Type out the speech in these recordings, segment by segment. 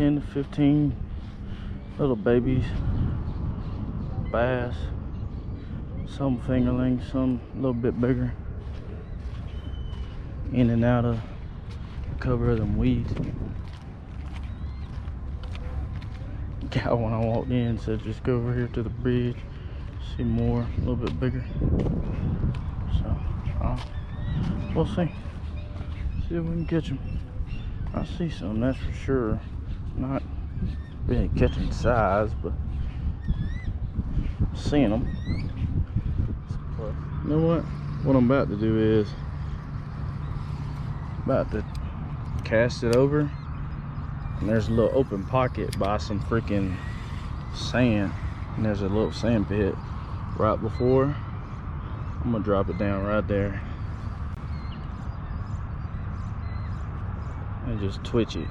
10 to 15 little babies, bass, some fingerlings, some a little bit bigger, in and out of the cover of them weeds. Guy, when I walked in, said just go over here to the bridge, see more, a little bit bigger. So we'll see if we can catch them. I see some, that's for sure. Not really catching size, but seeing them. You know what I'm about to do is about to cast it over, and there's a little open pocket by some freaking sand, and there's a little sand pit right before. I'm gonna drop it down right there and just twitch it.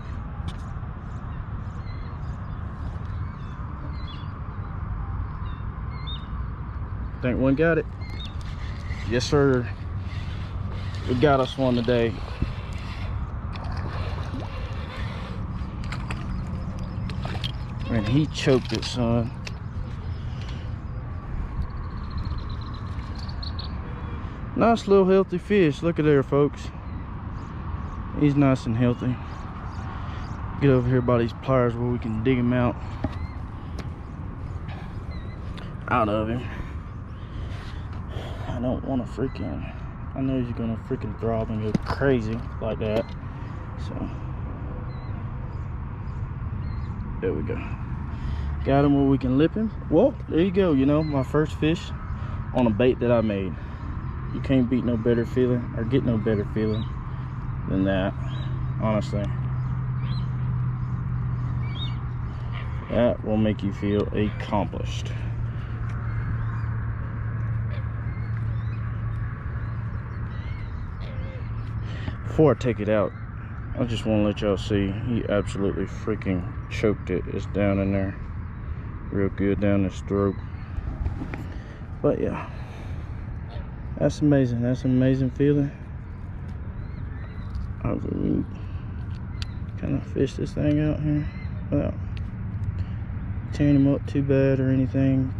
Think one got it? Yes sir, we got us one today. And he choked it, son. Nice little healthy fish. Look at there, folks. He's nice and healthy. Get over here by these pliers where we can dig him out of him. I don't want to freaking, I know he's gonna freaking throb and go crazy like that. So there we go. Got him where we can lip him. Well, there you go. You know, my first fish on a bait that I made. You can't beat no better feeling or get no better feeling than that, honestly. That will make you feel accomplished. Before I take it out, I just want to let y'all see he absolutely freaking choked it. It's down in there real good, down his throat. But yeah, that's amazing. That's an amazing feeling. Hopefully we can kind of fish this thing out here without tearing him up too bad or anything,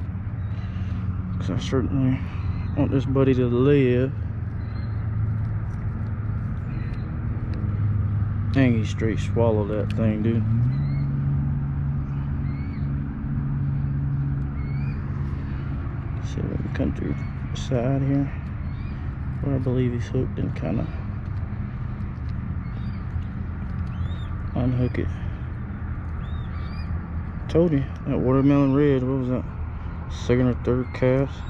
because I certainly want this buddy to live. Dang, he straight swallowed that thing, dude. See if we can come through the side here where I believe he's hooked and kind of unhook it. Told you, that watermelon red, what was that? Second or third cast.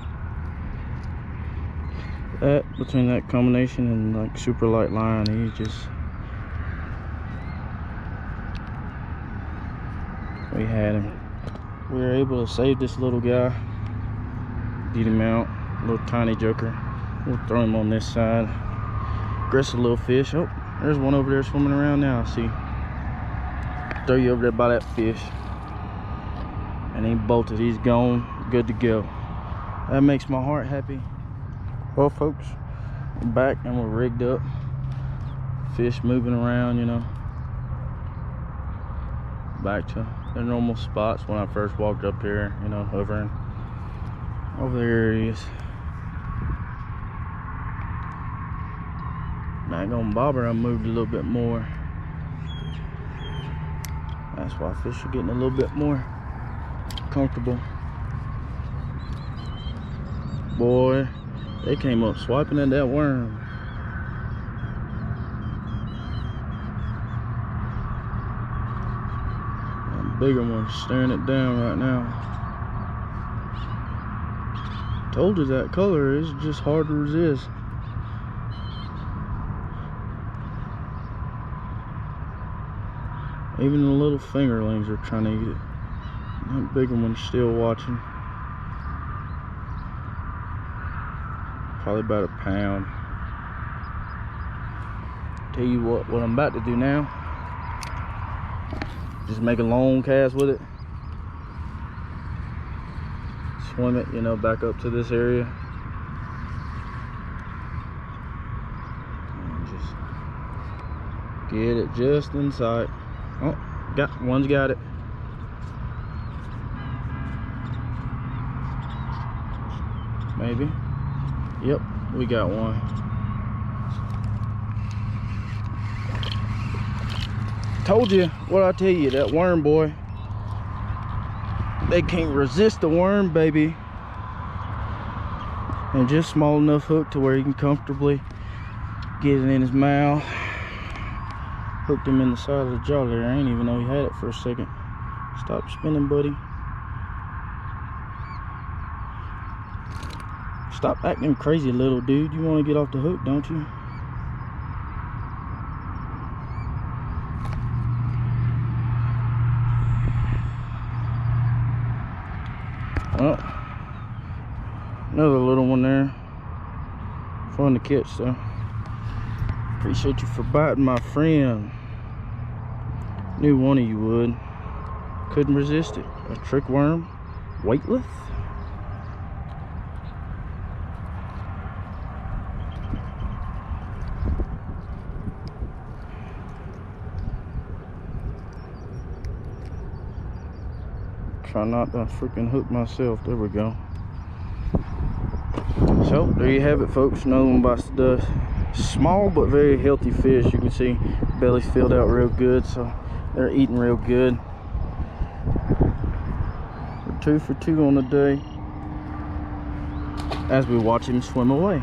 That, between that combination and like super light line, he just, we had him. We were able to save this little guy, beat him out, little tiny joker. We'll throw him on this side. Aggressive little fish. Oh, there's one over there swimming around now. See, throw you over there by that fish, and he bolted. He's gone, good to go. That makes my heart happy. Well, folks, we're back and we're rigged up. Fish moving around, you know, back to their normal spots when I first walked up here, you know, hovering over the areas. Not gonna bobber, I moved a little bit more. That's why fish are getting a little bit more comfortable. Boy, they came up swiping at that worm. Bigger one staring it down right now. Told you that color is just hard to resist. Even the little fingerlings are trying to eat it. That bigger one's still watching. Probably about a pound. Tell you what I'm about to do now. Just make a long cast with it. Swim it, you know, back up to this area. And just get it just in sight. Oh, One's got it. Maybe. Yep, we got one. Told you what I tell you, that worm, boy. They can't resist the worm, baby. And just small enough hook to where he can comfortably get it in his mouth. Hooked him in the side of the jaw there. I didn't even know he had it for a second. Stop spinning, buddy. Stop acting crazy, little dude. You want to get off the hook, don't you? Well, another little one there. Fun to catch, though. Appreciate you for biting, my friend. Knew one of you would. Couldn't resist it. A trick worm, weightless. Try not to freaking hook myself. There we go. So there you have it, folks. Another one bites the dust. Small but very healthy fish. You can see belly's filled out real good, so they're eating real good. We're 2 for 2 on the day as we watch him swim away.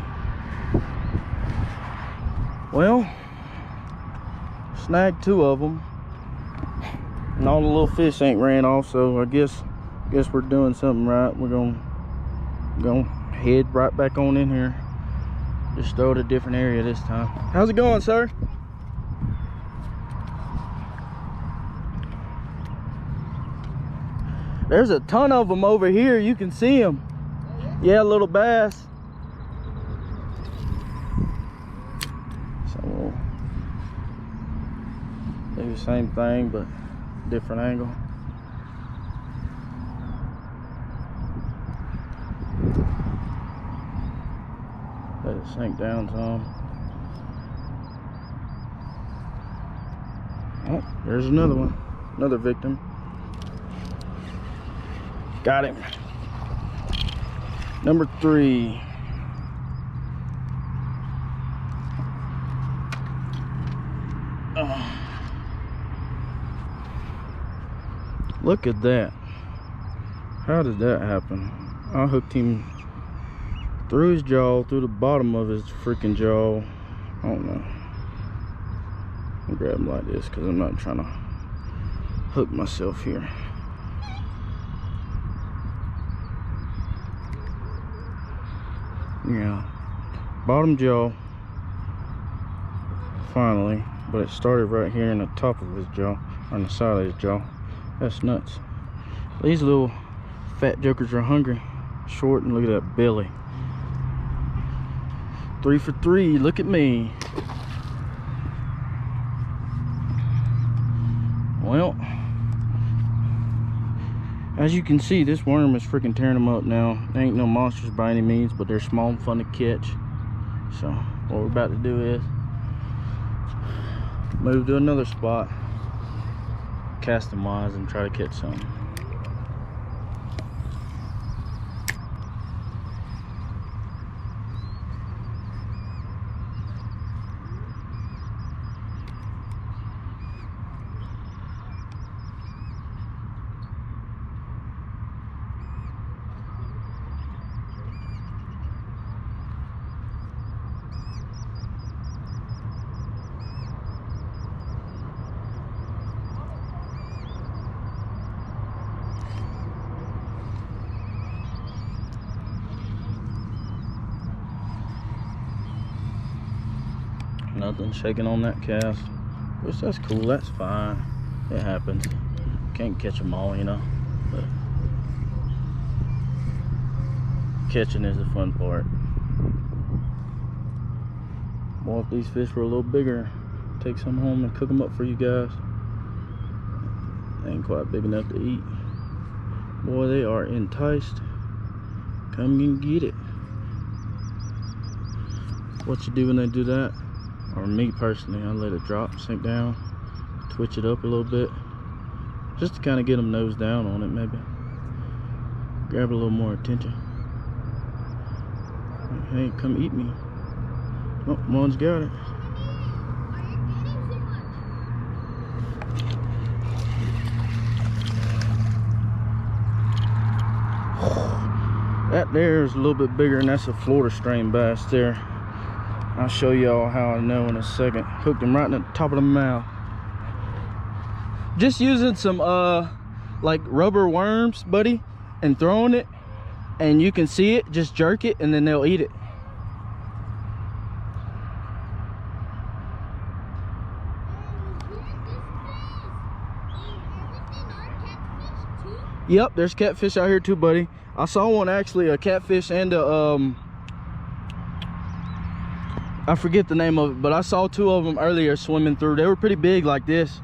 Well, snagged 2 of them. And all the little fish ain't ran off, so I guess we're doing something right. We're gonna head right back on in here. Just throw it a different area this time. How's it going, sir? There's a ton of them over here. You can see them. Yeah, little bass. So we'll do the same thing, but different angle. Let it sink down some. Oh, there's another one. Another victim. Got him. Number 3. Oh. Look at that. How did that happen? I hooked him through his jaw, through the bottom of his freaking jaw. I don't know. I'll grab him like this because I'm not trying to hook myself here. Yeah, bottom jaw finally, but it started right here in the top of his jaw, on the side of his jaw. That's nuts. These little fat jokers are hungry. Short, and look at that belly. 3 for 3. Look at me. Well, as you can see, this worm is freaking tearing them up now. They ain't no monsters by any means, but they're small and fun to catch. So what we're about to do is move to another spot, cast them wise, and try to catch some. Nothing shaking on that cast, which that's cool. That's fine. It happens. Can't catch them all, you know, but catching is the fun part. Well, if these fish were a little bigger, take some home and cook them up for you guys. They ain't quite big enough to eat. Boy, they are enticed. Come and get it. What you do when they do that? Or me personally, I let it drop, sink down, twitch it up a little bit, just to kind of get them nose down on it, maybe grab a little more attention. Hey, come eat me. Oh, one's got it. That there is a little bit bigger, and that's a Florida strain bass there. I'll show y'all how I know in a second. Hooked him right in the top of the mouth. Just using some like rubber worms, buddy, and throwing it, and you can see it. Just jerk it, and then they'll eat it. Yep, there's catfish out here too, buddy. I saw one actually, a catfish and a I forget the name of it, but I saw two of them earlier swimming through. They were pretty big like this.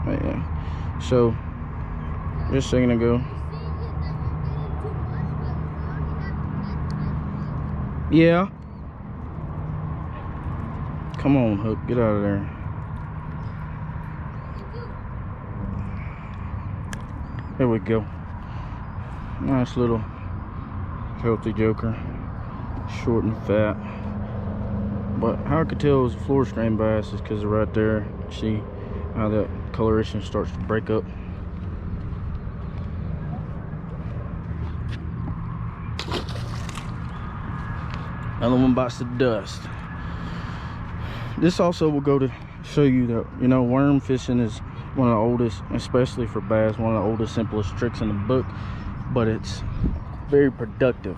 Yeah. So just a second ago. Yeah. Come on, Hook, get out of there. There we go. Nice little healthy joker, short and fat. But how I could tell it was a Florida strain bass is because right there, see how that coloration starts to break up. Another one bites the dust. This also will go to show you that, you know, worm fishing is one of the oldest, especially for bass, one of the oldest, simplest tricks in the book, but it's very productive,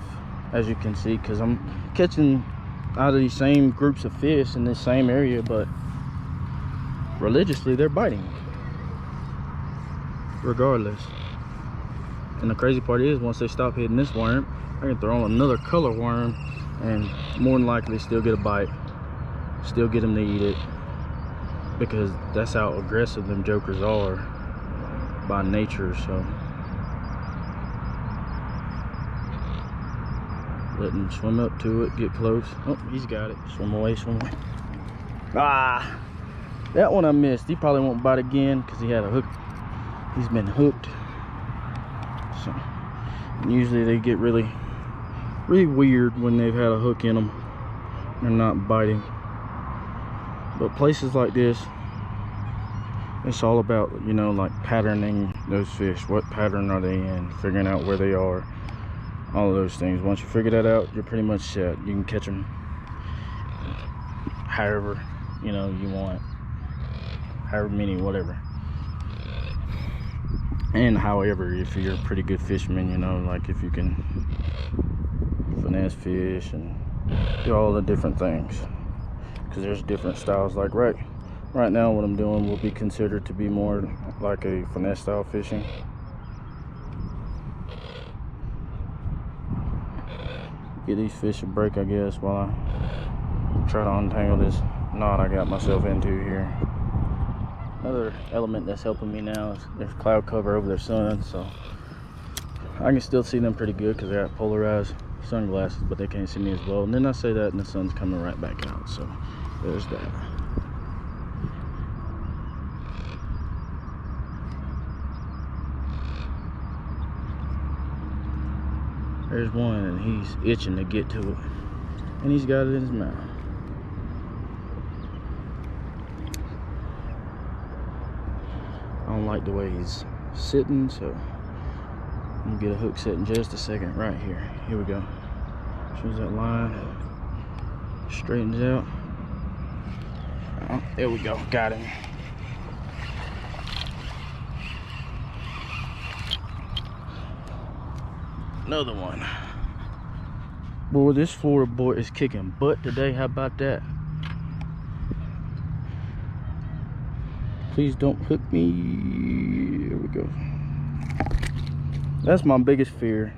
as you can see, because I'm catching out of these same groups of fish in this same area, but religiously they're biting regardless. And the crazy part is, once they stop hitting this worm, I can throw on another color worm and more than likely still get a bite, still get them to eat it, because that's how aggressive them jokers are by nature. So let him swim up to it, get close. Oh, he's got it. Swim away, swim away. Ah, that one I missed. He probably won't bite again because he had a hook. He's been hooked. So usually they get really weird when they've had a hook in them. They're not biting. But places like this, it's all about, you know, like patterning those fish. What pattern are they in? Figuring out where they are. All of those things. Once you figure that out, you're pretty much set. You can catch them however, you know, you want. However many, whatever. And however, if you're a pretty good fisherman, you know, like if you can finesse fish and do all the different things. Because there's different styles. Like right now what I'm doing will be considered to be more like a finesse style fishing. Get these fish a break, I guess, while I try to untangle this knot I got myself into here. Another element that's helping me now is there's cloud cover over their sun, so I can still see them pretty good because they got polarized sunglasses, but they can't see me as well. And then I say that and the sun's coming right back out, so there's that. There's one and he's itching to get to it, and he's got it in his mouth. I don't like the way he's sitting, so I'm gonna get a hook set in just a second. Right here, here we go. As soon as that line straightens out, oh, there we go, got him. Another one. Boy, this Florida boy is kicking butt today. How about that? Please don't hook me. Here we go. That's my biggest fear,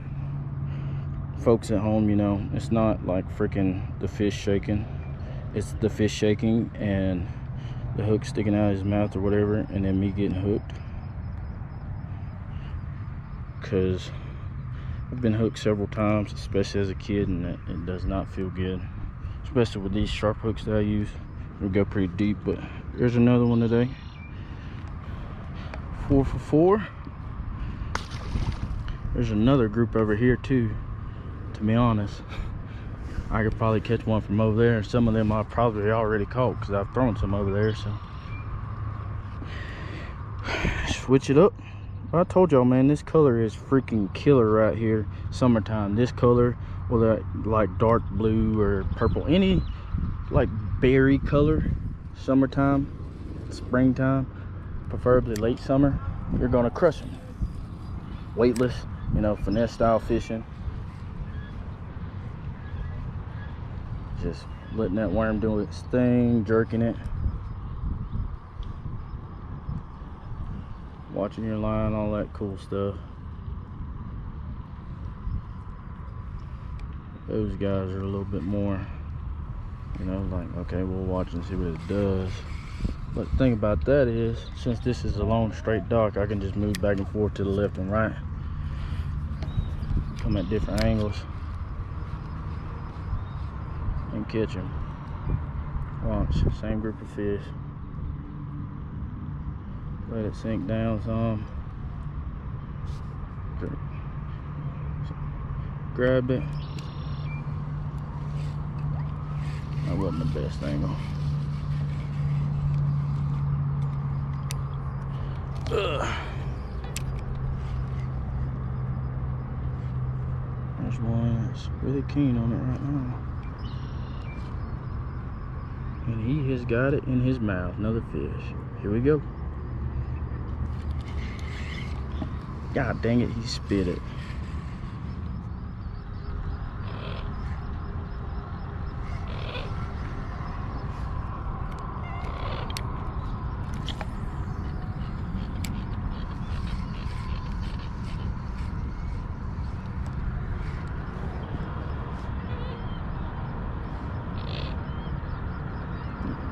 folks at home. You know, it's not like freaking the fish shaking, it's the fish shaking and the hook sticking out of his mouth or whatever, and then me getting hooked. Because I've been hooked several times, especially as a kid, and it does not feel good, especially with these sharp hooks that I use. We go pretty deep, but There's another one today. 4 for 4. There's another group over here too, to be honest. I could probably catch one from over there. Some of them I've probably already caught because I've thrown some over there. So switch it up. I told y'all, man, this color is freaking killer right here. Summertime, this color, or that like dark blue or purple, any like berry color, summertime, springtime, preferably late summer, you're gonna crush them. Weightless, you know, finesse style fishing. Just letting that worm do its thing, jerking it, watching your line, all that cool stuff. Those guys are a little bit more, you know, like, okay, we'll watch and see what it does. But the thing about that is, since this is a long straight dock, I can just move back and forth to the left and right, come at different angles and catch them. Watch, same group of fish. Let it sink down some. Grab it. That wasn't the best angle. There's one that's really keen on it right now. And he has got it in his mouth. Another fish. Here we go. God dang it, he spit it.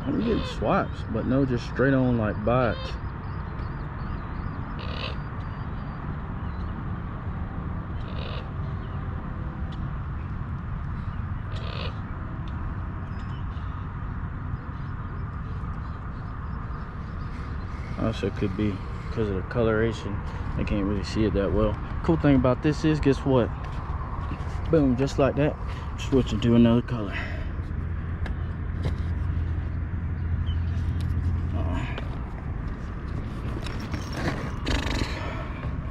I'm getting swipes, but no, just straight on like bites. Also could be because of the coloration, I can't really see it that well. Cool thing about this is, guess what? Boom, just like that, switching to another color.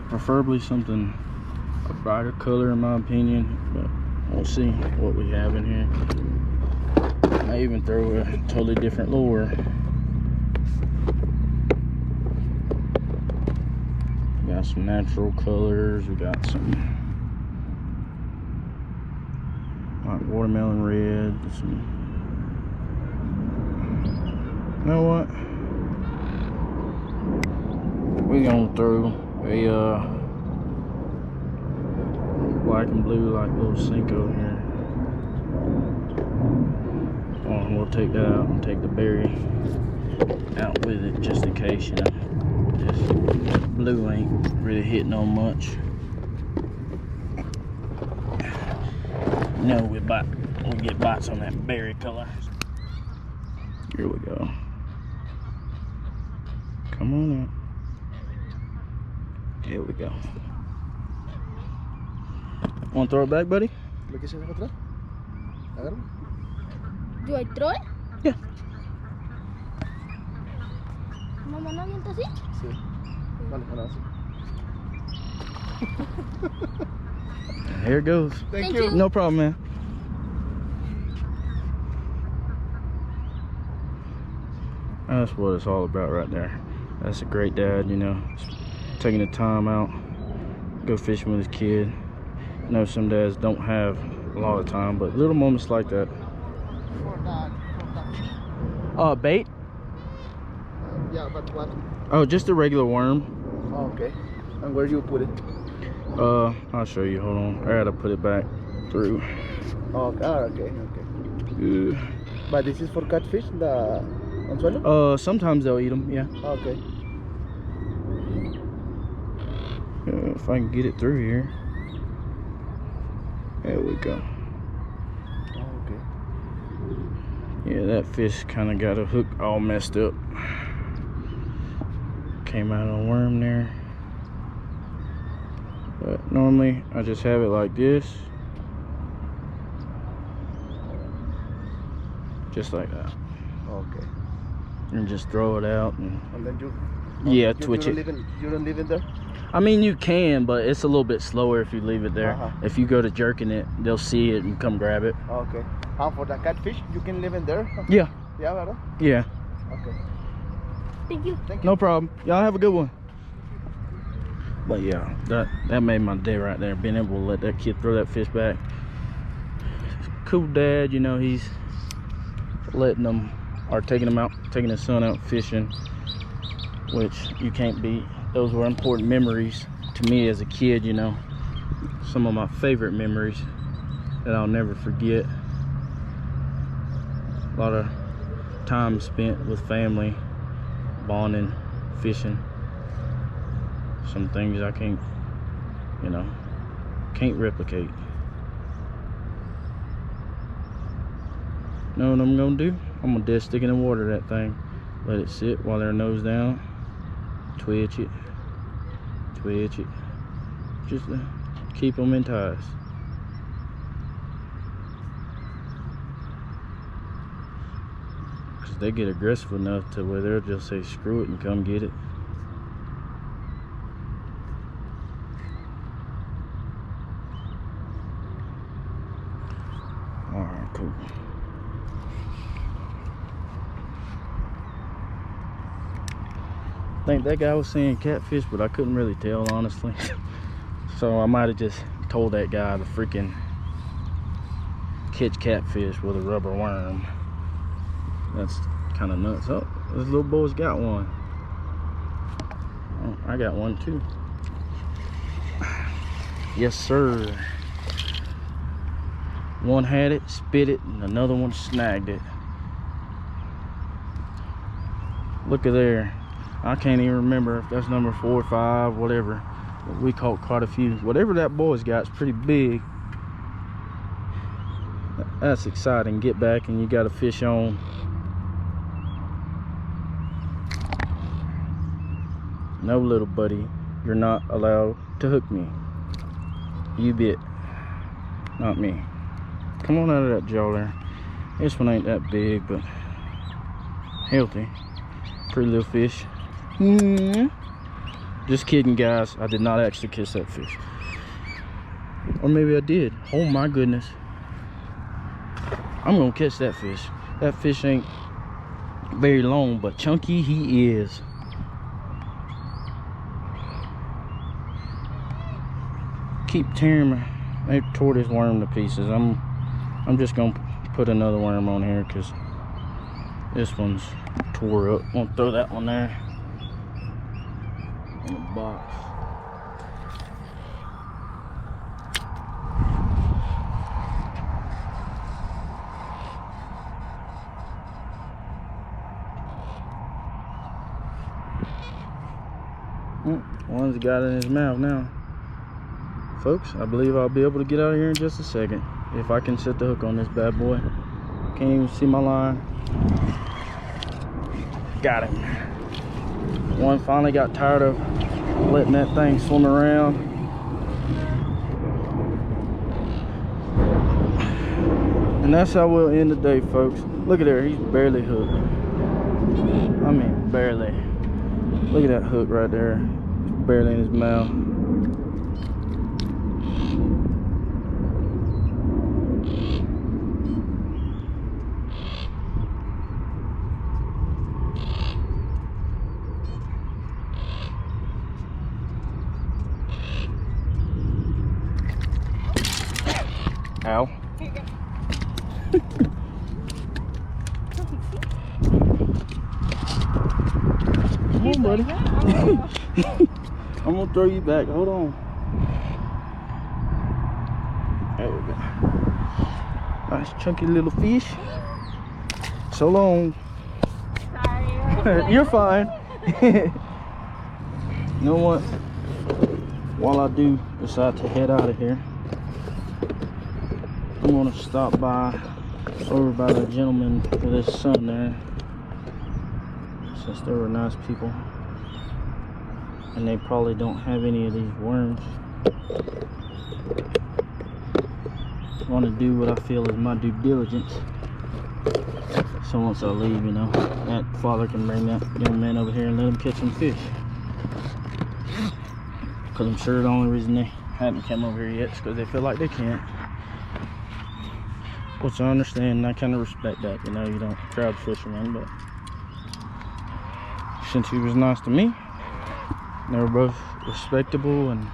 Preferably something a brighter color in my opinion, but we'll see what we have in here. I may even throw a totally different lure. We got some natural colors, we got some like watermelon red, some, you know what? We're gonna throw a black and blue like little Cinco here. Oh, we'll take that out and take the berry out with it just in case, you know. This blue ain't really hitting on much. No, we'll get bites on that berry color. Here we go. Come on up. Here we go. Want to throw it back, buddy? Do I throw it? Yeah. ¿Mamá no avienta así? Sí. Vale, ahora sí. Here it goes. Thank you. No problem, man. That's what it's all about right there. That's a great dad, you know, taking the time out, go fishing with his kid. I know some dads don't have a lot of time, but little moments like that. Bait? Yeah, but what? Oh, just a regular worm. Oh, okay. And where do you put it? I'll show you. Hold on. I gotta put it back through. Oh, okay. But this is for catfish, the anzuelo? Sometimes they'll eat them. Yeah. Okay. If I can get it through here. There we go. Oh, okay. Yeah, that fish kind of got a hook all messed up. Came out on a worm there. But normally I just have it like this. Just like that. Okay. And just throw it out. And then you... Yeah, twitch it. You don't leave it there? I mean, you can, but it's a little bit slower if you leave it there. If you go to jerking it, they'll see it and come grab it. Okay. For the catfish, you can leave it there? Yeah. Yeah, ¿verdad? Yeah. Okay. Thank you. Thank you. No problem. Y'all have a good one. But yeah, that made my day right there, being able to let that kid throw that fish back. Cool dad, you know, he's letting them, or taking them out, taking his son out fishing, which you can't beat. Those were important memories to me as a kid, you know. Some of my favorite memories that I'll never forget. A lot of time spent with family, bonding, fishing. Some things I can't, you know, can't replicate. Know what I'm gonna do? I'm gonna dead stick in the water that thing. Let it sit while they're nose down. Twitch it. Twitch it. Just to keep them enticed. Cause they get aggressive enough to where they'll just say screw it and come get it. Alright, cool. I think that guy was saying catfish, but I couldn't really tell, honestly. So I might have just told that guy to freaking catch catfish with a rubber worm. That's kind of nuts. Oh, this little boy's got one. Oh, I got one too. Yes, sir. One had it, spit it, and another one snagged it. Look at there. I can't even remember if that's number 4 or 5, whatever. But we caught quite a few. Whatever that boy's got is pretty big. That's exciting. Get back and you got a fish on. No, little buddy, you're not allowed to hook me. You bit, not me. Come on out of that jaw there. This one ain't that big, but healthy. Pretty little fish. Just kidding, guys. I did not actually kiss that fish. Or maybe I did. Oh my goodness. I'm gonna catch that fish. That fish ain't very long, but chunky he is. Keep tearing they tore this worm to pieces. I'm just gonna put another worm on here because this one's tore up. I'm gonna throw that one there in the box. One's got it in his mouth now. Folks, I believe I'll be able to get out of here in just a second if I can set the hook on this bad boy. Can't even see my line. Got him. One finally got tired of letting that thing swim around. And that's how we'll end the day, folks. Look at there, he's barely hooked. I mean, barely. Look at that hook right there. It's barely in his mouth. Ow. Come on, buddy. I'm gonna throw you back. Hold on. There we go. Nice chunky little fish. So long. Sorry. You're fine. You know what? While I do decide to head out of here, I'm gonna stop by over by the gentleman with his son there, since they were nice people and they probably don't have any of these worms. I want to do what I feel is my due diligence. So once I leave, you know, that father can bring that young man over here and let him catch some fish. Because I'm sure the only reason they hadn't come over here yet is because they feel like they can't. Which I understand, and I kind of respect that. You know, you don't crowd fishermen, but since he was nice to me, they were both respectable and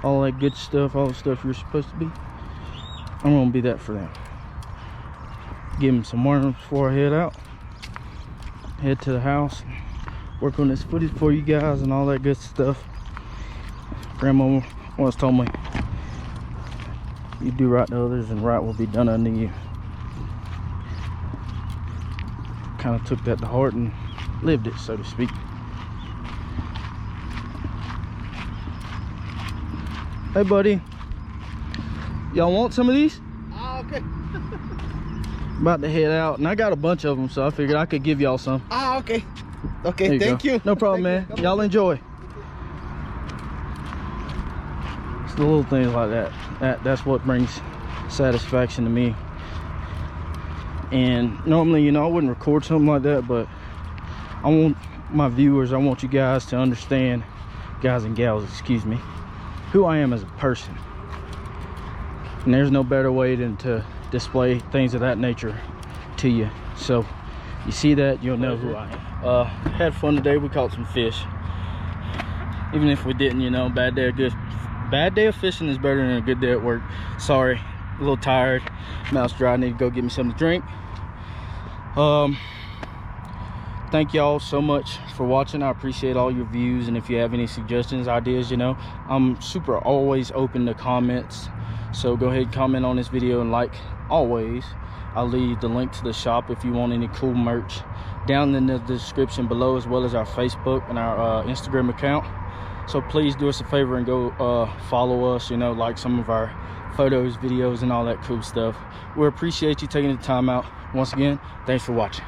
all that good stuff, all the stuff you're supposed to be, I'm gonna be that for them. Give them some worms before I head out. Head to the house, work on this footage for you guys and all that good stuff. Grandma once told me, you do right to others and right will be done unto you. Kind of took that to heart and lived it, so to speak. Hey buddy, y'all want some of these? Ah, okay. About to head out, and I got a bunch of them, so I figured I could give y'all some. Ah, okay. Okay, There thank go. you. No problem, man. Y'all enjoy. It's the little things like that. That's what brings satisfaction to me. And normally, you know, I wouldn't record something like that, but I want my viewers, I want you guys to understand, guys and gals, excuse me, who I am as a person. And there's no better way than to display things of that nature to you. So you see that, you'll know who I am. Had fun today. We caught some fish. Even if we didn't, you know, bad day of fishing is better than a good day at work. Sorry, a little tired, mouth's dry. I need to go get me something to drink. Thank y'all so much for watching. I appreciate all your views, and if you have any suggestions, ideas, you know, I'm super always open to comments. So go ahead, comment on this video, and like always, I'll leave the link to the shop if you want any cool merch down in the description below, as well as our Facebook and our Instagram account. So please do us a favor and go follow us, you know, like some of our photos, videos, and all that cool stuff. We appreciate you taking the time out. Once again, thanks for watching.